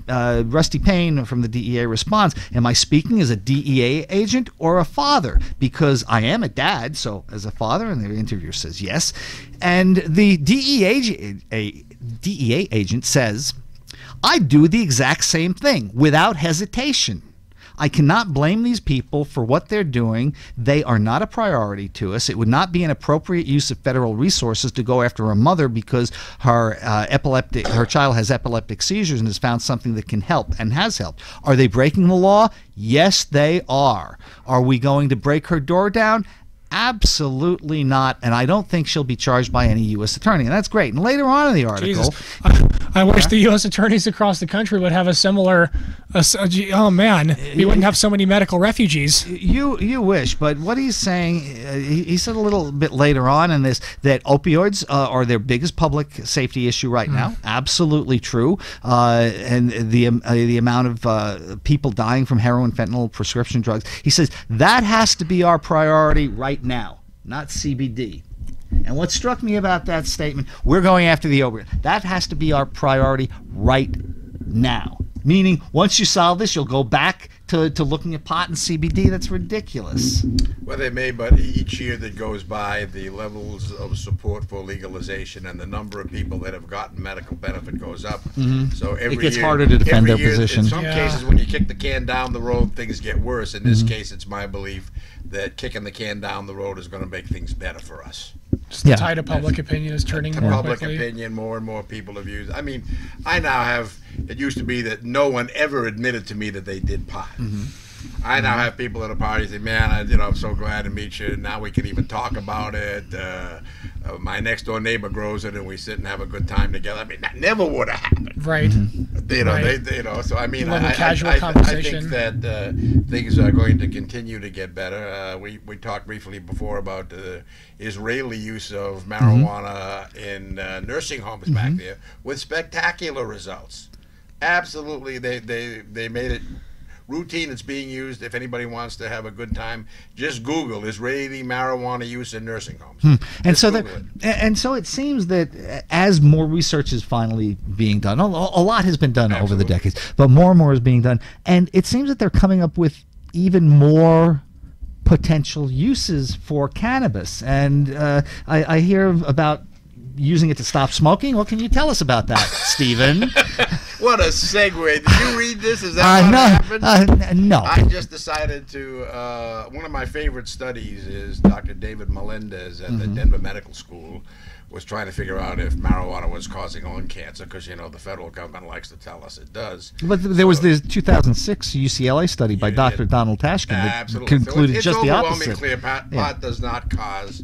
Rusty Payne from the DEA responds, am I speaking as a DEA agent or a father? Because I am a dad, so as a father. And the interviewer says yes. And the DEA agent says, I do the exact same thing without hesitation. I cannot blame these people for what they're doing. They are not a priority to us. It would not be an appropriate use of federal resources to go after a mother because her child has epileptic seizures and has found something that can help and has helped. Are they breaking the law? Yes, they are. Are we going to break her door down? Absolutely not, and I don't think she'll be charged by any U.S. attorney, and that's great. And later on in the article, I wish the U.S. attorneys across the country would have a similar. Oh man, we wouldn't have so many medical refugees. You wish, but what he's saying, he said a little bit later on in this that opioids are their biggest public safety issue right now. Absolutely true, and the amount of people dying from heroin, fentanyl, prescription drugs. He says that has to be our priority right now, not CBD. And what struck me about that statement, we're going after the opioid. That has to be our priority right now. Meaning, once you solve this, you'll go back to looking at pot and CBD. That's ridiculous. Well, they may, but each year that goes by, the levels of support for legalization and the number of people that have gotten medical benefit goes up. So it gets harder to defend their position. In some cases, when you kick the can down the road, things get worse. In this case, it's my belief that kicking the can down the road is going to make things better for us. Just the tide of public opinion is turning more public quickly. Opinion, more and more people have used. I mean, I now have. It used to be that no one ever admitted to me that they did pot. I now have people at a party say, "Man, I'm so glad to meet you. Now we can even talk about it. My next door neighbor grows it, and we sit and have a good time together." I mean, that never would have happened. Right. So I mean, I think that things are going to continue to get better. We talked briefly before about the Israeli use of marijuana in nursing homes back there with spectacular results. Absolutely, they made it routine. It's being used. If anybody wants to have a good time, just Google Israeli marijuana use in nursing homes. And so it seems that as more research is finally being done, a lot has been done over the decades, but more and more is being done, and it seems that they're coming up with even more potential uses for cannabis. And I hear about using it to stop smoking. What can you tell us about that, Stephen? What a segue. Did you read this? Is that what happened? No. I just decided to, one of my favorite studies is Dr. David Melendez at the Denver Medical School was trying to figure out if marijuana was causing lung cancer, because, the federal government likes to tell us it does. But there was the 2006 UCLA study by Dr. Donald Tashkin that concluded just the opposite. It's overwhelmingly clear. Pot does not cause...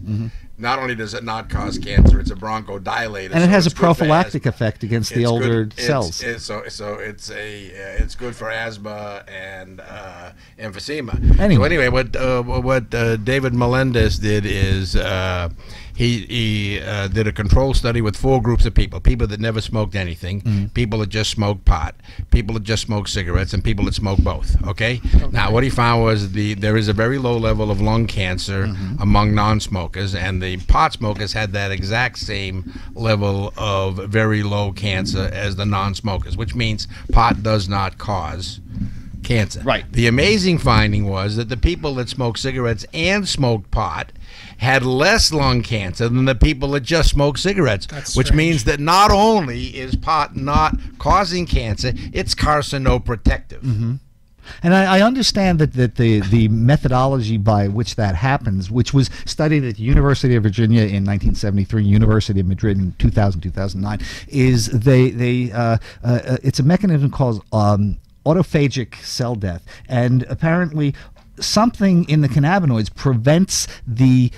Not only does it not cause cancer, it's a bronchodilator, and it has a prophylactic effect against the older cells. So it's good for asthma and emphysema. Anyway, what David Melendez did is he did a control study with 4 groups of people that never smoked anything, people that just smoked pot, people that just smoked cigarettes, and people that smoked both. Okay? Now what he found was there is a very low level of lung cancer among non-smokers, and the pot smokers had that exact same level of very low cancer as the non-smokers, which means pot does not cause cancer. Right. The amazing finding was that the people that smoked cigarettes and smoked pot had less lung cancer than the people that just smoked cigarettes, which means that not only is pot not causing cancer, it's carcinoprotective. Mm-hmm. And I understand that the methodology by which that happens, which was studied at the University of Virginia in 1973, University of Madrid in 2009, is it's a mechanism called autophagic cell death, and apparently something in the cannabinoids prevents the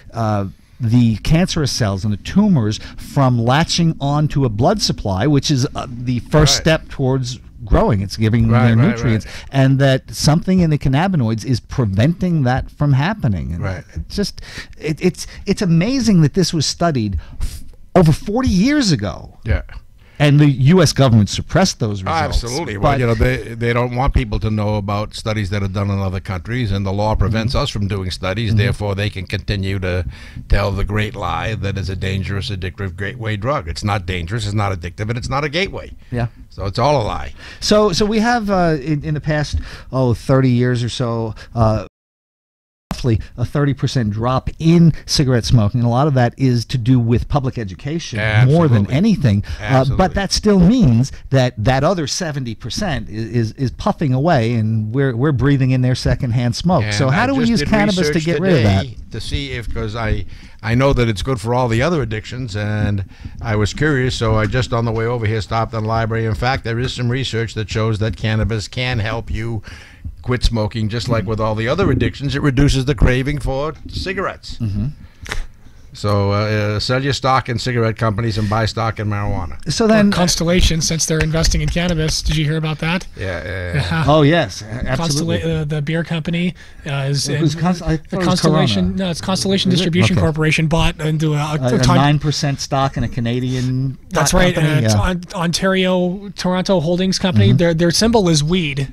cancerous cells and the tumors from latching onto a blood supply, which is the first step towards growing. It's giving their nutrients, and that something in the cannabinoids is preventing that from happening. And it's amazing that this was studied over 40 years ago. Yeah. And the U.S. government suppressed those results. Absolutely. Well, you know, they don't want people to know about studies that are done in other countries, and the law prevents us from doing studies. Therefore, they can continue to tell the great lie that it's a dangerous, addictive, gateway drug. It's not dangerous, it's not addictive, and it's not a gateway. Yeah. So it's all a lie. So we have in the past 30 years or so. Roughly a 30% drop in cigarette smoking, and a lot of that is to do with public education more than anything. But that still means that other 70% is puffing away, and we're breathing in their secondhand smoke. And so how do we use cannabis to get rid of that? To see if, because I know that it's good for all the other addictions, and I was curious, so I just on the way over here stopped in the library. In fact, there is some research that shows that cannabis can help you quit smoking, just like with all the other addictions. It reduces the craving for cigarettes. So sell your stock in cigarette companies and buy stock in marijuana. So then, Constellation, since they're investing in cannabis, did you hear about that? Yeah. Oh yes, absolutely. The beer company is Constellation. No, it's Constellation Distribution Corporation bought into a 9% stock in a Canadian. That's right. It's Ontario Toronto Holdings Company. Their symbol is weed.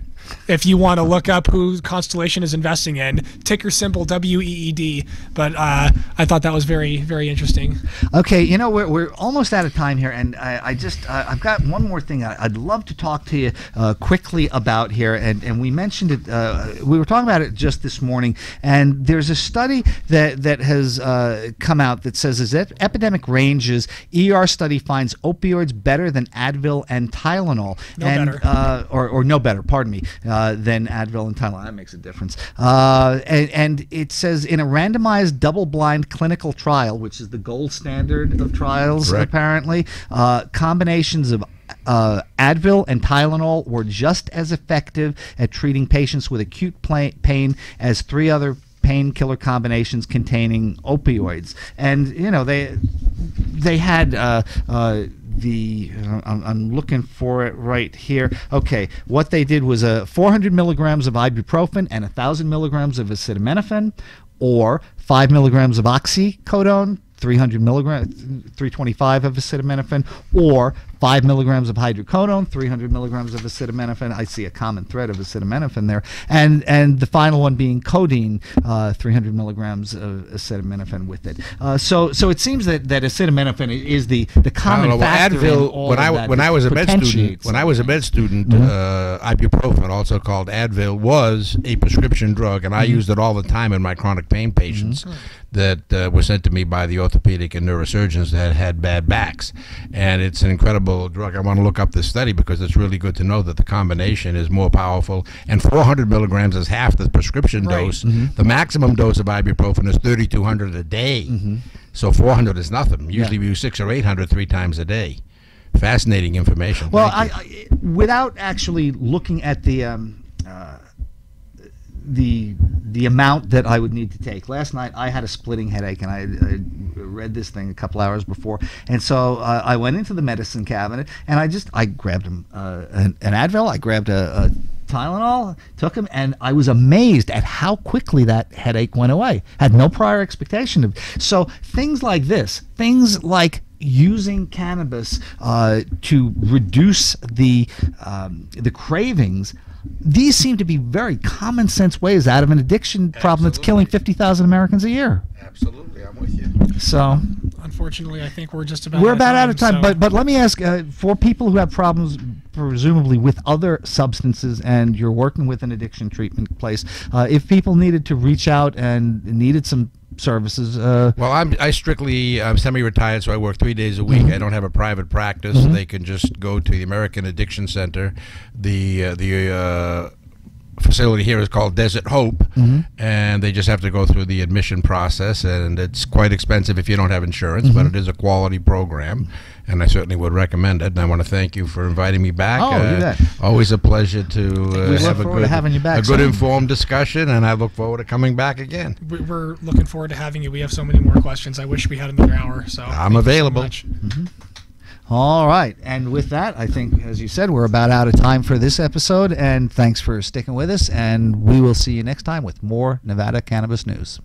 If you want to look up who Constellation is investing in, ticker symbol WEED. But I thought that was very, very interesting. Okay, you know, we're almost out of time here, and I've got one more thing I'd love to talk to you quickly about here, and we mentioned it. We were talking about it just this morning, and there's a study that has come out that says as epidemic ranges, ER study finds opioids better than Advil and Tylenol. No better, pardon me. Than Advil and Tylenol. That makes a difference. And it says in a randomized double-blind clinical trial, which is the gold standard of trials, apparently, combinations of Advil and Tylenol were just as effective at treating patients with acute pain as 3 other painkiller combinations containing opioids. And you know, they had I'm looking for it right here. Okay, what they did was 400 milligrams of ibuprofen and 1,000 milligrams of acetaminophen, or 5 milligrams of oxycodone, 325 of acetaminophen, or 5 milligrams of hydrocodone, 300 milligrams of acetaminophen. I see a common thread of acetaminophen there, and the final one being codeine, 300 milligrams of acetaminophen with it. So it seems that acetaminophen is the common factor. Advil, when I was a med student, ibuprofen, also called Advil, was a prescription drug, and I used it all the time in my chronic pain patients that were sent to me by the orthopedic and neurosurgeons that had bad backs. And it's an incredible drug. I want to look up this study because it's really good to know that the combination is more powerful, and 400 milligrams is half the prescription dose. The maximum dose of ibuprofen is 3,200 a day. So 400 is nothing. Usually we use 600 or 800 3 times a day. Fascinating information. Well, without actually looking at the amount that I would need to take. Last night I had a splitting headache, and I read this thing a couple hours before, and so I went into the medicine cabinet, and I grabbed an Advil, I grabbed a Tylenol, took them, and I was amazed at how quickly that headache went away. Had no prior expectation of. So things like this, things like using cannabis to reduce the cravings, these seem to be very common sense ways out of an addiction problem that's killing 50,000 Americans a year. Absolutely, I'm with you. So, unfortunately, unfortunately, I think we're just about We're about out of time. so- But let me ask, for people who have problems, presumably with other substances, and you're working with an addiction treatment place, if people needed to reach out and needed some services. Well, I'm semi-retired, so I work 3 days a week. I don't have a private practice. They can just go to the American Addiction Center. The facility here is called Desert Hope, and they just have to go through the admission process, and it's quite expensive if you don't have insurance, but it is a quality program, and I certainly would recommend it. And I want to thank you for inviting me back. You bet. Always a pleasure to have look forward to having you back a good soon. informed discussion, and I look forward to coming back again. We're looking forward to having you. We have so many more questions. I wish we had another hour. So I'm available. Thank you so much. All right. And with that, I think, as you said, we're about out of time for this episode. And thanks for sticking with us. And we will see you next time with more Nevada Cannabis News.